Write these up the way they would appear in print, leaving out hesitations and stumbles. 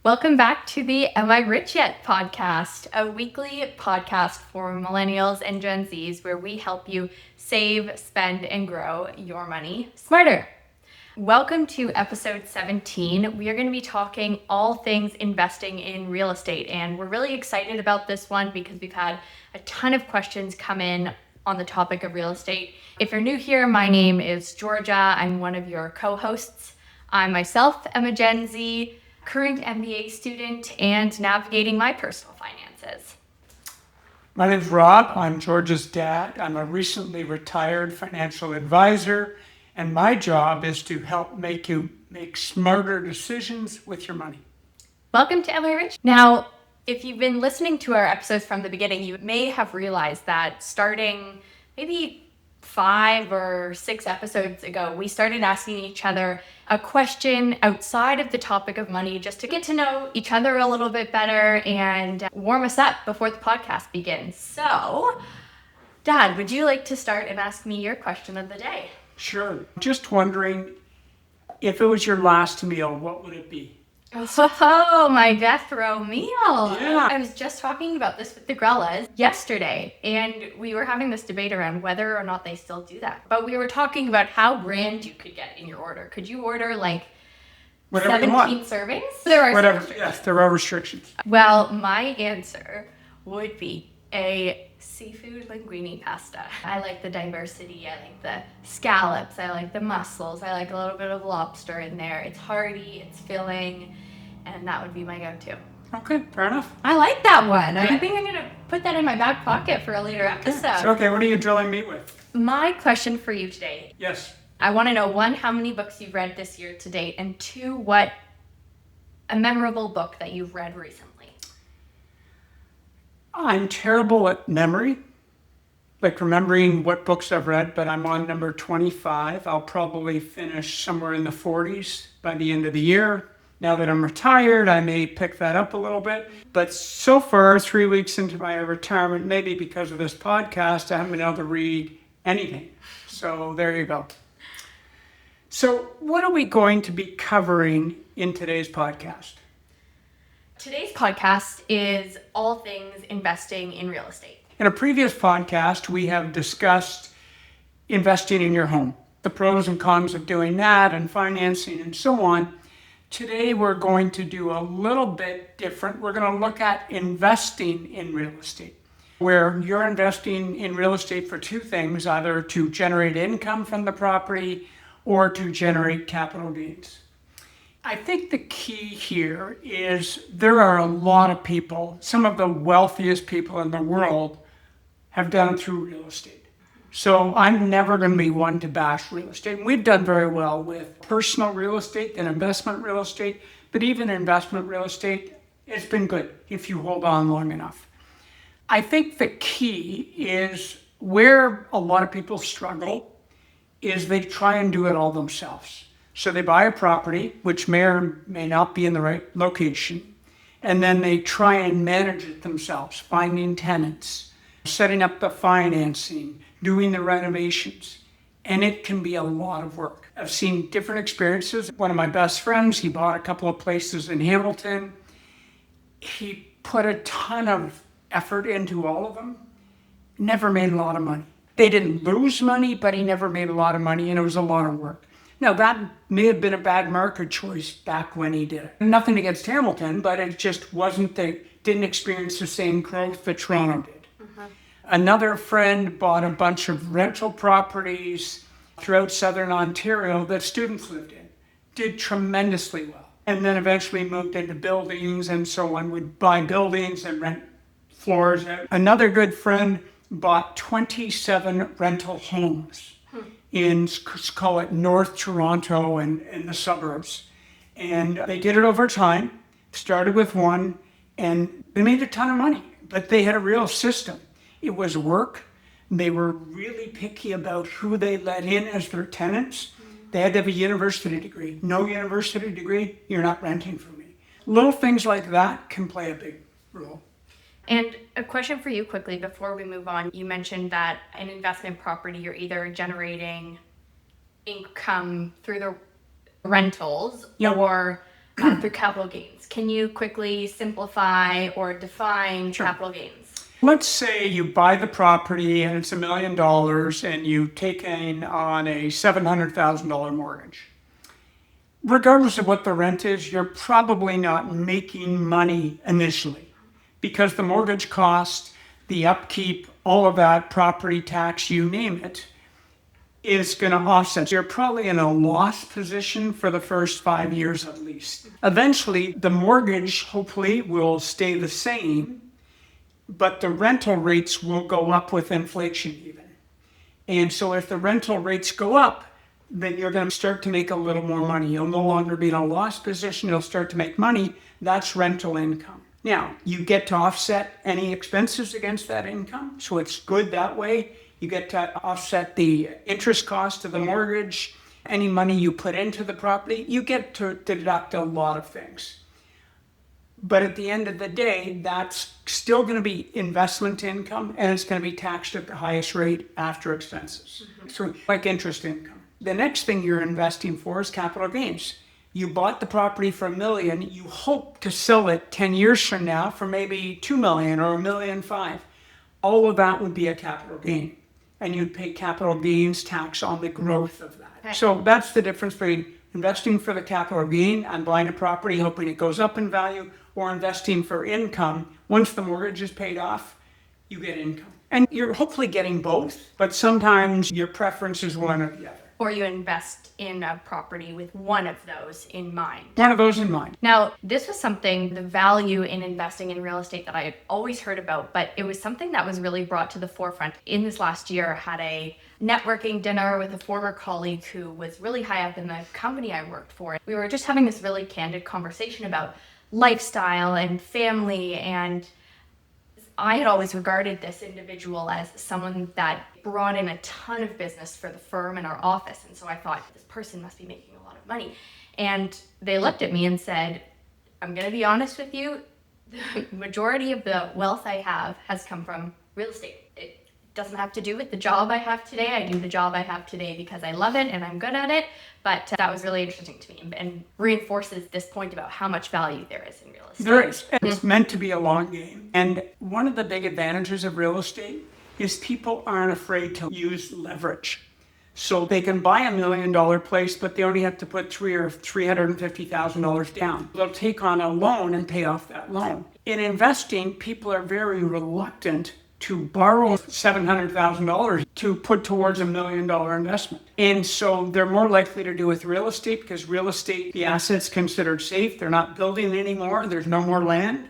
Welcome back to the Am I Rich Yet podcast, a weekly podcast for millennials and Gen Zs where we help you save, spend, and grow your money smarter. Welcome to episode 17. We are going to be talking all things investing in real estate, and we're really excited about this one because we've had a ton of questions come in on the topic of real estate. If you're new here, my name is Georgia. I'm one of your co-hosts. I myself am a Gen Z, current MBA student, and navigating my personal finances. My name is Rob. I'm Georgia's dad. I'm a recently retired financial advisor, and my job is to help make you make smarter decisions with your money. Welcome to Am I Rich? Now, if you've been listening to our episodes from the beginning, you may have realized that starting maybe 5 or 6 episodes ago, we started asking each other a question outside of the topic of money just to get to know each other a little bit better and warm us up before the podcast begins. So, Dad, would you like to start and ask me your question of the day? Sure. Just wondering, if it was your last meal, what would it be? Oh, my death row meal. Yeah. I was just talking about this with the Grellas yesterday, and we were having this debate around whether or not they still do that. But we were talking about how grand you could get in your order. Could you order like Whatever 17 servings? There are Whatever. restrictions. Yes, there are restrictions. Well, my answer would be a seafood linguine pasta. I like the diversity. I like the scallops. I like the mussels. I like a little bit of lobster in there. It's hearty, it's filling, and that would be my go-to. Okay, fair enough. I like that one. I think I'm going to put that in my back pocket for a later episode. Okay, what are you drilling me with? My question for you today. Yes. I want to know, 1, how many books you've read this year to date, and 2, what a memorable book that you've read recently. I'm terrible at memory, like remembering what books I've read, but I'm on number 25. I'll probably finish somewhere in the 40s by the end of the year. Now that I'm retired, I may pick that up a little bit. But so far, 3 weeks into my retirement, maybe because of this podcast, I haven't been able to read anything. So there you go. So what are we going to be covering in today's podcast? Today's podcast is all things investing in real estate. In a previous podcast, we have discussed investing in your home, the pros and cons of doing that and financing and so on. Today, we're going to do a little bit different. We're going to look at investing in real estate, where you're investing in real estate for 2 things, either to generate income from the property or to generate capital gains. I think the key here is there are a lot of people, some of the wealthiest people in the world have done it through real estate. So I'm never going to be one to bash real estate. And we've done very well with personal real estate and investment real estate, but even investment real estate, it's been good if you hold on long enough. I think the key is where a lot of people struggle is they try and do it all themselves. So they buy a property, which may or may not be in the right location, and then they try and manage it themselves, finding tenants, setting up the financing, doing the renovations, and it can be a lot of work. I've seen different experiences. One of my best friends, he bought a couple of places in Hamilton. He put a ton of effort into all of them, never made a lot of money. They didn't lose money, but he never made a lot of money, and it was a lot of work. Now, that may have been a bad market choice back when he did it. Nothing against Hamilton, but it just didn't experience the same growth that Toronto did. Another friend bought a bunch of rental properties throughout southern Ontario that students lived in, did tremendously well, and then eventually moved into buildings and so on, would buy buildings and rent floors out. Another good friend bought 27 rental homes in, call it North Toronto and in the suburbs. And they did it over time, started with one, and they made a ton of money, but they had a real system. It was work. They were really picky about who they let in as their tenants. They had to have a university degree. No university degree, you're not renting from me. Little things like that can play a big role. And a question for you quickly before we move on. You mentioned that an investment property, you're either generating income through the rentals Yep. or through capital gains. Can you quickly simplify or define capital gains? Let's say you buy the property and it's $1 million and you take in on a $700,000 mortgage. Regardless of what the rent is, you're probably not making money initially because the mortgage cost, the upkeep, all of that, property tax, you name it, is going to offset. You're probably in a loss position for the first 5 years at least. Eventually, the mortgage hopefully will stay the same, but the rental rates will go up with inflation even. And so if the rental rates go up, then you're going to start to make a little more money. You'll no longer be in a loss position. You'll start to make money. That's rental income. Now, you get to offset any expenses against that income. So it's good that way. You get to offset the interest cost of the mortgage, any money you put into the property. You get to deduct a lot of things. But at the end of the day, that's still going to be investment income and it's going to be taxed at the highest rate after expenses. So like interest income. The next thing you're investing for is capital gains. You bought the property for $1 million. You hope to sell it 10 years from now for maybe $2 million or $1.5 million. All of that would be a capital gain. And you'd pay capital gains tax on the growth of that. Okay. So that's the difference between investing for the capital gain and buying a property hoping it goes up in value, or investing for income. Once the mortgage is paid off, you get income. And you're hopefully getting both, but sometimes your preference is one or the other. Or you invest in a property with one of those in mind. One of those in mind. Now, this was something, the value in investing in real estate, that I had always heard about, but it was something that was really brought to the forefront. In this last year, I had a networking dinner with a former colleague who was really high up in the company I worked for. We were just having this really candid conversation about lifestyle and family, and I had always regarded this individual as someone that brought in a ton of business for the firm and our office. And so I thought, this person must be making a lot of money. And they looked at me and said, I'm going to be honest with you, the majority of the wealth I have has come from real estate. It doesn't have to do with the job I have today. I do the job I have today because I love it and I'm good at it. But that was really interesting to me and reinforces this point about how much value there is in real estate. There is. It's meant to be a long game. And one of the big advantages of real estate is people aren't afraid to use leverage. So they can buy $1 million place, but they only have to put $350,000 down. They'll take on a loan and pay off that loan. In investing, people are very reluctant to borrow $700,000 to put towards $1 million investment. And so they're more likely to do with real estate because real estate, the asset's considered safe. They're not building anymore. There's no more land.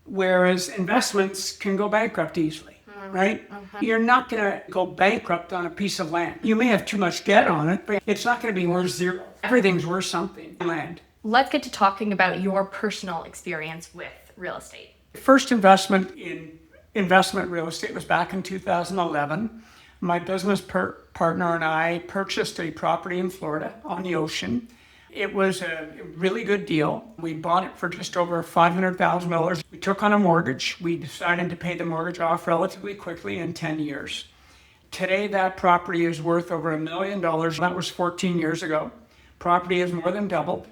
Whereas investments can go bankrupt easily, right? You're not going to go bankrupt on a piece of land. You may have too much debt on it, but it's not going to be worth zero. Everything's worth something in land. Let's get to talking about your personal experience with real estate. First investment in investment real estate was back in 2011. My business partner and I purchased a property in Florida on the ocean. It was a really good deal. We bought it for just over $500,000. We took on a mortgage. We decided to pay the mortgage off relatively quickly in 10 years. Today, that property is worth over $1 million. That was 14 years ago. Property has more than doubled.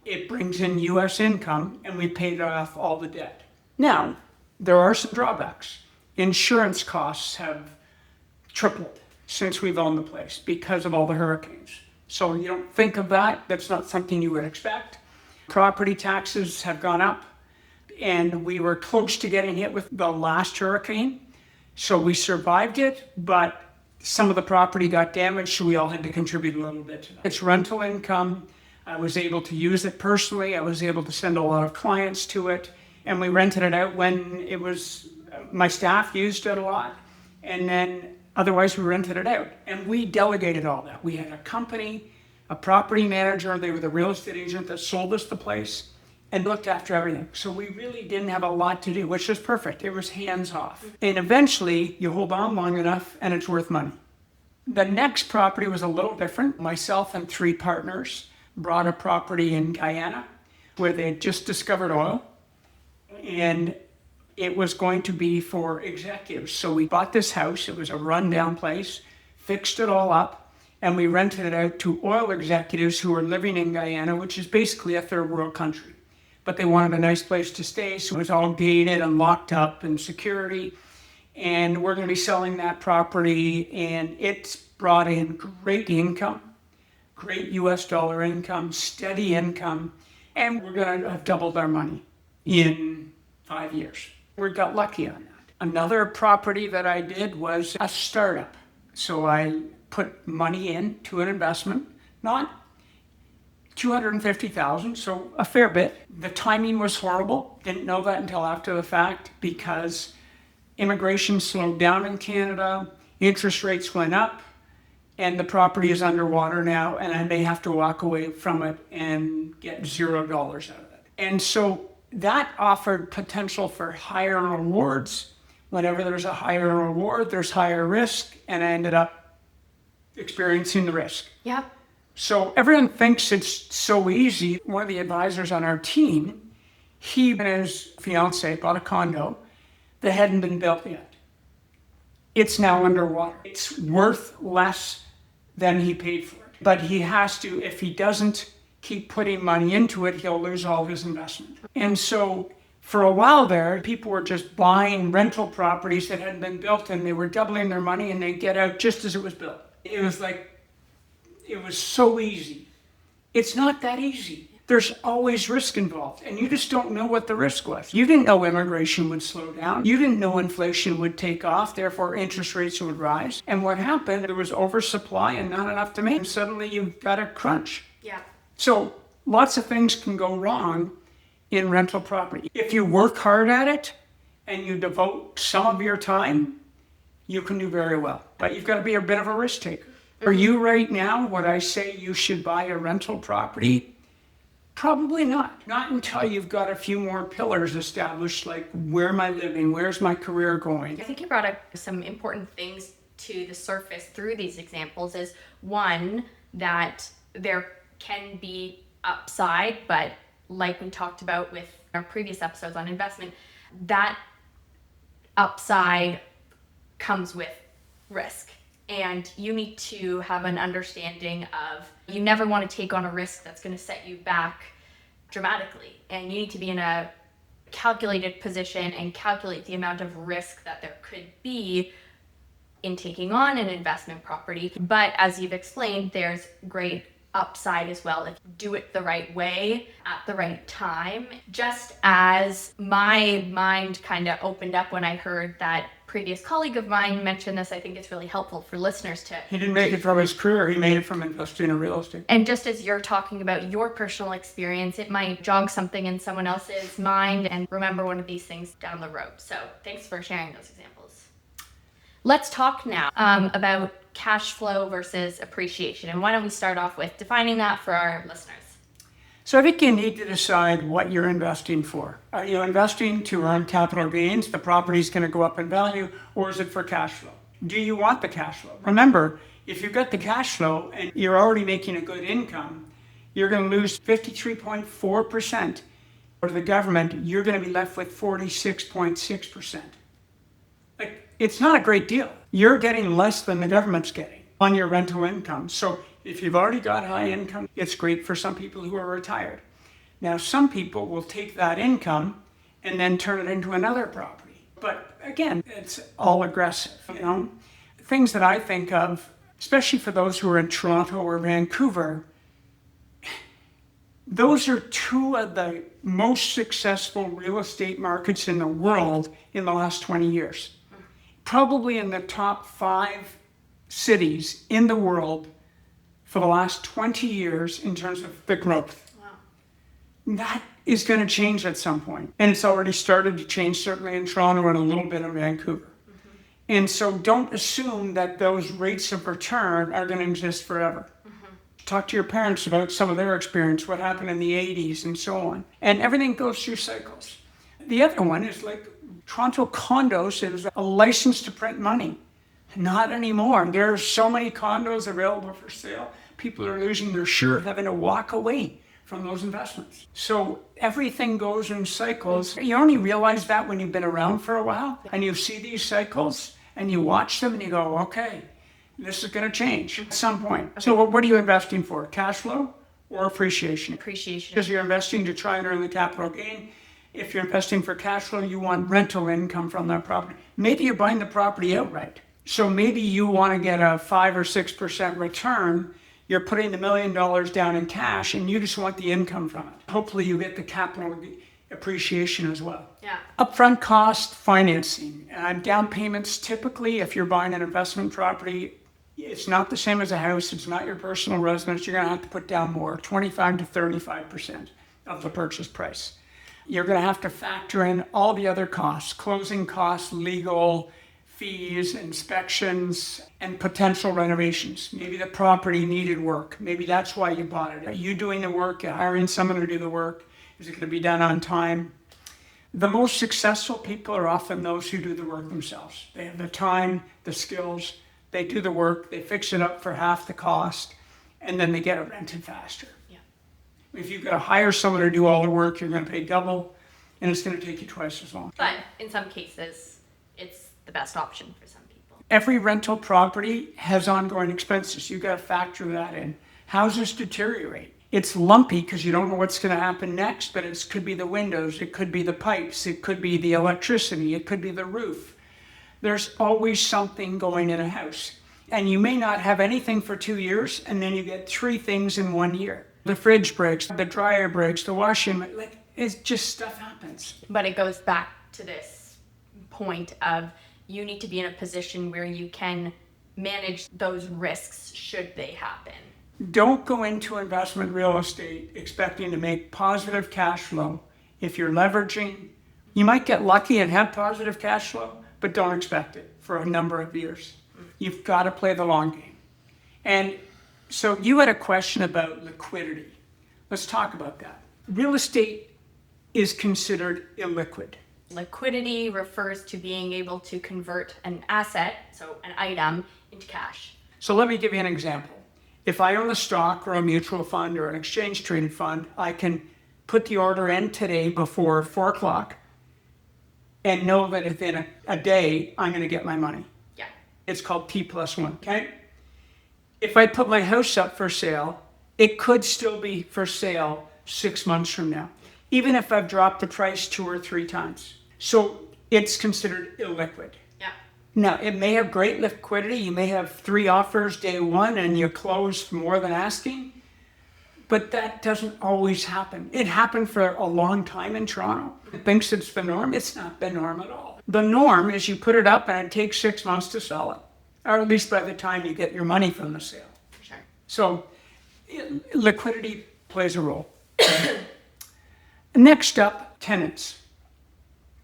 It brings in U.S. income, and we paid off all the debt. Now, there are some drawbacks. Insurance costs have tripled since we've owned the place because of all the hurricanes. So you don't think of that. That's not something you would expect. Property taxes have gone up, and we were close to getting hit with the last hurricane. So we survived it, but some of the property got damaged, so we all had to contribute a little bit to that. It's rental income. I was able to use it personally. I was able to send a lot of clients to it. And we rented it out when it was, my staff used it a lot. And then otherwise we rented it out. And we delegated all that. We had a company, a property manager. They were the real estate agent that sold us the place and looked after everything. So we really didn't have a lot to do, which was perfect. It was hands off. And eventually you hold on long enough and it's worth money. The next property was a little different. Myself and 3 partners brought a property in Guyana where they had just discovered oil. And it was going to be for executives. So we bought this house. It was a rundown place, fixed it all up, and we rented it out to oil executives who were living in Guyana, which is basically a third world country. But they wanted a nice place to stay, so it was all gated and locked up and security. And we're going to be selling that property, and it's brought in great income, great US dollar income, steady income, and we're going to have doubled our money in 5 years. We got lucky on that. Another property that I did was a startup. So I put money into an investment, not $250,000, so a fair bit. The timing was horrible. Didn't know that until after the fact because immigration slowed down in Canada, interest rates went up, and the property is underwater now, and I may have to walk away from it and get $0 out of it. And so that offered potential for higher rewards. Whenever there's a higher reward, there's higher risk, and I ended up experiencing the risk. Yep. So everyone thinks it's so easy. One of the advisors on our team, he and his fiance bought a condo that hadn't been built yet. It's now underwater. It's worth less than he paid for it. But he has to, if he doesn't keep putting money into it, he'll lose all his investment. And so for a while there, people were just buying rental properties that hadn't been built, and they were doubling their money and they'd get out just as it was built. It was so easy. It's not that easy. There's always risk involved, and you just don't know what the risk was. You didn't know immigration would slow down. You didn't know inflation would take off, therefore interest rates would rise. And what happened, there was oversupply and not enough demand. And suddenly you've got a crunch. Yeah. So lots of things can go wrong in rental property. If you work hard at it and you devote some of your time, you can do very well. But you've got to be a bit of a risk taker. For you right now, would I say you should buy a rental property? Probably not. Not until you've got a few more pillars established, like where am I living? Where's my career going? I think you brought up some important things to the surface through these examples is one, that there can be upside, but like we talked about with our previous episodes on investment, that upside comes with risk. And you need to have an understanding of you never want to take on a risk that's going to set you back dramatically. And you need to be in a calculated position and calculate the amount of risk that there could be in taking on an investment property. But as you've explained, there's great upside as well if you do it the right way at the right time. Just as my mind kind of opened up when I heard that previous colleague of mine mention this, I think it's really helpful for listeners to... He didn't make it from his career, he made it from investing in real estate. And just as you're talking about your personal experience, it might jog something in someone else's mind and remember one of these things down the road. So thanks for sharing those examples. Let's talk now about cash flow versus appreciation. And why don't we start off with defining that for our listeners? So I think you need to decide what you're investing for. Are you investing to earn capital gains? The property's going to go up in value, or is it for cash flow? Do you want the cash flow? Remember, if you've got the cash flow and you're already making a good income, you're going to lose 53.4%. Or to the government, you're going to be left with 46.6%. Like, it's not a great deal. You're getting less than the government's getting on your rental income. So if you've already got high income, it's great for some people who are retired. Now, some people will take that income and then turn it into another property. But again, it's all aggressive, you know. Things that I think of, especially for those who are in Toronto or Vancouver, those are two of the most successful real estate markets in the world in the last 20 years. Probably in the top 5 cities in the world for the last 20 years in terms of the growth. Wow. That is going to change at some point. And it's already started to change, certainly in Toronto and a little bit in Vancouver. Mm-hmm. And so don't assume that those rates of return are going to exist forever. Mm-hmm. Talk to your parents about some of their experience, what happened in the 80s and so on. And everything goes through cycles. The other one is like Toronto condos is a license to print money. Not anymore. There are so many condos available for sale. People are losing their shirt, having to walk away from those investments. So everything goes in cycles. You only realize that when you've been around for a while and you see these cycles and you watch them and you go, okay, This is going to change at some point. So what are you investing for? Cash flow or appreciation? Appreciation. Because you're investing to try and earn the capital gain. If you're investing for cash flow, you want rental income from that property. Maybe you're buying the property outright. So maybe you want to get a 5 or 6% return. You're putting $1 million down in cash and you just want the income from it. Hopefully you get the capital appreciation as well. Yeah. Upfront cost financing. Down payments, typically, if you're buying an investment property, it's not the same as a house. It's not your personal residence. You're going to have to put down more, 25 to 35% of the purchase price. You're going to have to factor in all the other costs, closing costs, legal fees, inspections, and potential renovations. Maybe the property needed work. Maybe that's why you bought it. Are you doing the work? You're hiring someone to do the work? Is it going to be done on time? The most successful people are often those who do the work themselves. They have the time, the skills, they do the work, they fix it up for half the cost, and then they get it rented faster. Yeah. If you've got to hire someone to do all the work, you're going to pay double, and it's going to take you twice as long. But in some cases, it's the best option for some people. Every rental property has ongoing expenses. You've got to factor that in. Houses deteriorate. It's lumpy because you don't know what's going to happen next, but it could be the windows, it could be the pipes, it could be the electricity, it could be the roof. There's always something going in a house. And you may not have anything for 2 years, and then you get 3 things in 1 year. The fridge breaks, the dryer breaks, the washing, it's just stuff happens. But it goes back to this point of you need to be in a position where you can manage those risks should they happen. Don't go into investment real estate expecting to make positive cash flow. If you're leveraging, you might get lucky and have positive cash flow, but don't expect it for a number of years. You've got to play the long game. And so you had a question about liquidity. Let's talk about that. Real estate is considered illiquid. Liquidity refers to being able to convert an asset, so an item, into cash. So let me give you an example. If I own a stock or a mutual fund or an exchange traded fund, I can put the order in today before 4 o'clock and know that within a day, I'm going to get my money. Yeah. It's called T+1, okay? If I put my house up for sale, it could still be for sale 6 months from now, even if I've dropped the price 2 or 3 times. So it's considered illiquid. Yeah. Now, it may have great liquidity. You may have 3 offers day 1 and you close more than asking. But that doesn't always happen. It happened for a long time in Toronto. It thinks it's the norm. It's not the norm at all. The norm is you put it up and it takes 6 months to sell it, or at least by the time you get your money from the sale. Sure. So liquidity plays a role. Next up, tenants.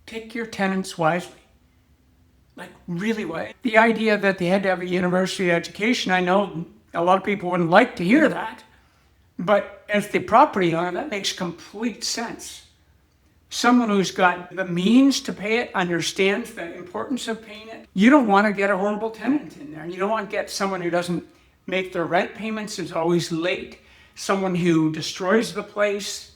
Pick your tenants wisely. Like really wisely. The idea that they had to have a university education, I know a lot of people wouldn't like to hear that. But as the property owner, that makes complete sense. Someone who's got the means to pay it, understands the importance of paying it. You don't want to get a horrible tenant in there. You don't want to get someone who doesn't make their rent payments, is always late, someone who destroys the place.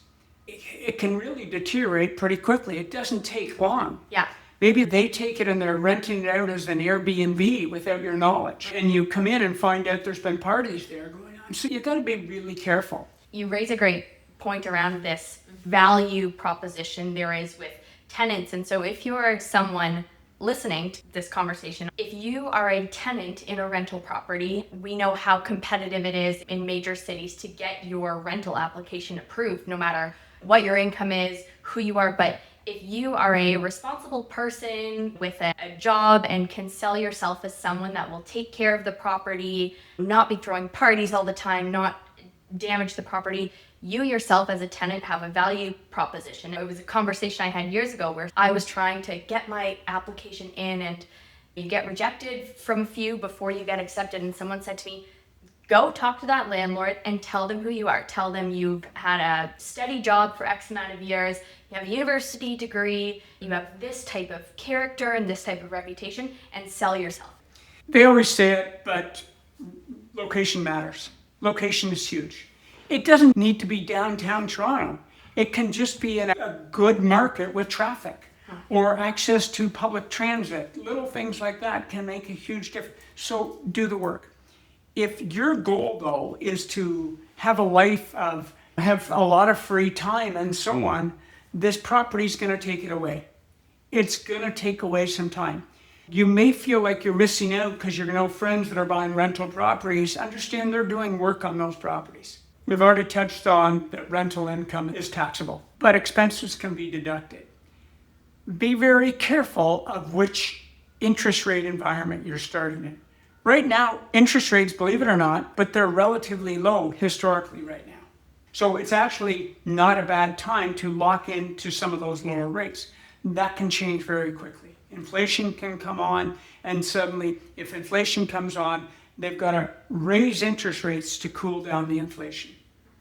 It can really deteriorate pretty quickly. It doesn't take long. Yeah. Maybe they take it and they're renting it out as an Airbnb without your knowledge. And you come in and find out there's been parties there going on. So you got to be really careful. You raise a great point around this value proposition there is with tenants. And so if you're someone listening to this conversation, if you are a tenant in a rental property, we know how competitive it is in major cities to get your rental application approved, no matter what your income is, who you are. But if you are a responsible person with a job and can sell yourself as someone that will take care of the property, not be throwing parties all the time, not damage the property, you yourself as a tenant have a value proposition. It was a conversation I had years ago where I was trying to get my application in and you get rejected from a few before you get accepted. And someone said to me, go talk to that landlord and tell them who you are. Tell them you've had a steady job for X amount of years, you have a university degree, you have this type of character and this type of reputation, and sell yourself. They always say it, but location matters. Location is huge. It doesn't need to be downtown Toronto. It can just be in a good market with traffic or access to public transit. Little things like that can make a huge difference. So do the work. If your goal, though, is to have a life of, have a lot of free time and so on, this property is going to take it away. It's going to take away some time. You may feel like you're missing out because you know friends that are buying rental properties. Understand they're doing work on those properties. We've already touched on that rental income is taxable, but expenses can be deducted. Be very careful of which interest rate environment you're starting in. Right now, interest rates, believe it or not, but they're relatively low historically right now. So it's actually not a bad time to lock into some of those lower rates. That can change very quickly. Inflation can come on, and suddenly, if inflation comes on, they've got to raise interest rates to cool down the inflation.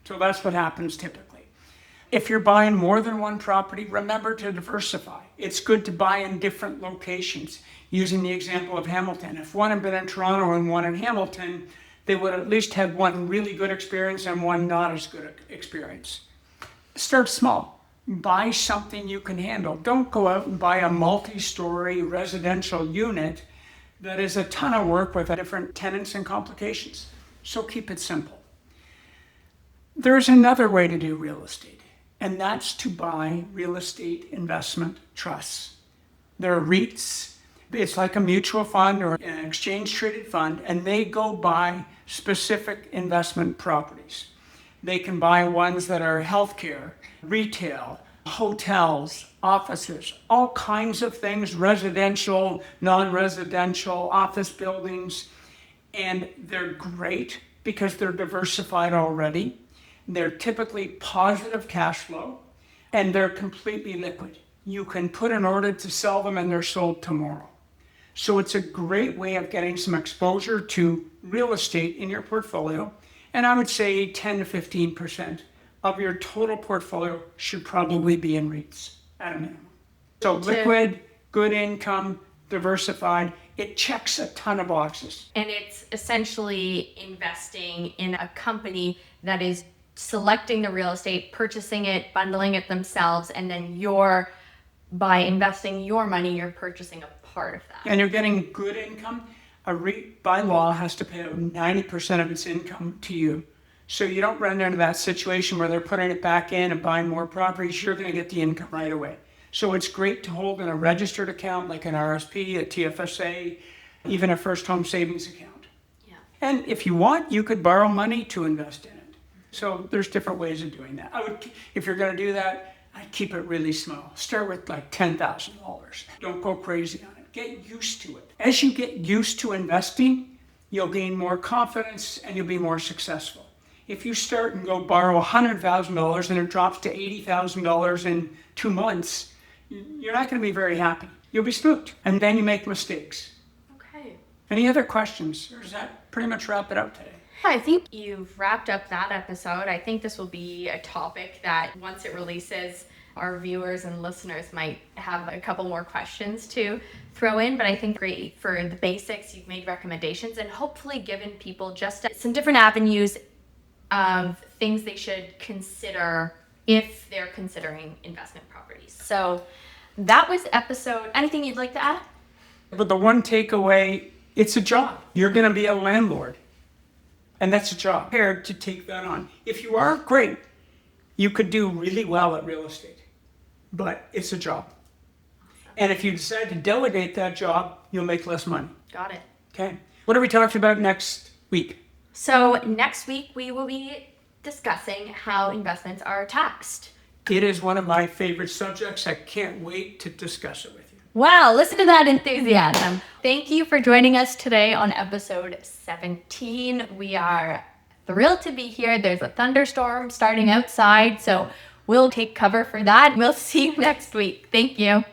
So that's what happens typically. If you're buying more than one property, remember to diversify. It's good to buy in different locations. Using the example of Hamilton, if one had been in Toronto and one in Hamilton, they would at least have one really good experience and one not as good experience. Start small. Buy something you can handle. Don't go out and buy a multi-story residential unit that is a ton of work with different tenants and complications. So keep it simple. There's another way to do real estate, and that's to buy real estate investment trusts. There are REITs. It's like a mutual fund or an exchange-traded fund, and they go buy specific investment properties. They can buy ones that are healthcare, retail, hotels, offices, all kinds of things, residential, non-residential, office buildings, and they're great because they're diversified already. They're typically positive cash flow, and they're completely liquid. You can put an order to sell them and they're sold tomorrow. So it's a great way of getting some exposure to real estate in your portfolio. And I would say 10 to 15% of your total portfolio should probably be in REITs at a minimum. So liquid, good income, diversified, it checks a ton of boxes. And it's essentially investing in a company that is selecting the real estate, purchasing it, bundling it themselves, and then by investing your money, you're purchasing a part of that. And you're getting good income. A REIT by law has to pay out 90% of its income to you. So you don't run into that situation where they're putting it back in and buying more properties. You're going to get the income right away. So it's great to hold in a registered account like an RSP, a TFSA, even a first home savings account. Yeah. And if you want, you could borrow money to invest in it. So there's different ways of doing that. If you're going to do that, I'd keep it really small. Start with like $10,000. Don't go crazy on it. Get used to it. As you get used to investing, you'll gain more confidence and you'll be more successful. If you start and go borrow $100,000 and it drops to $80,000 in 2 months, you're not going to be very happy. You'll be spooked, and then you make mistakes. Okay. Any other questions? Or does that pretty much wrap it up today? I think you've wrapped up that episode. I think this will be a topic that once it releases, our viewers and listeners might have a couple more questions to throw in, but I think great for the basics. You've made recommendations and hopefully given people just some different avenues of things they should consider if they're considering investment properties. So that was episode. Anything you'd like to add? But the one takeaway, it's a job. You're going to be a landlord. And that's a job. Prepared to take that on. If you are, great. You could do really well at real estate. But it's a job. And if you decide to delegate that job, you'll make less money. Got it. Okay. What are we talking about next week? So next week we will be discussing how investments are taxed. It is one of my favorite subjects. I can't wait to discuss it with you. Wow, listen to that enthusiasm. Thank you for joining us today on episode 17. We are thrilled to be here. There's a thunderstorm starting outside, so we'll take cover for that. We'll see you next week. Thank you.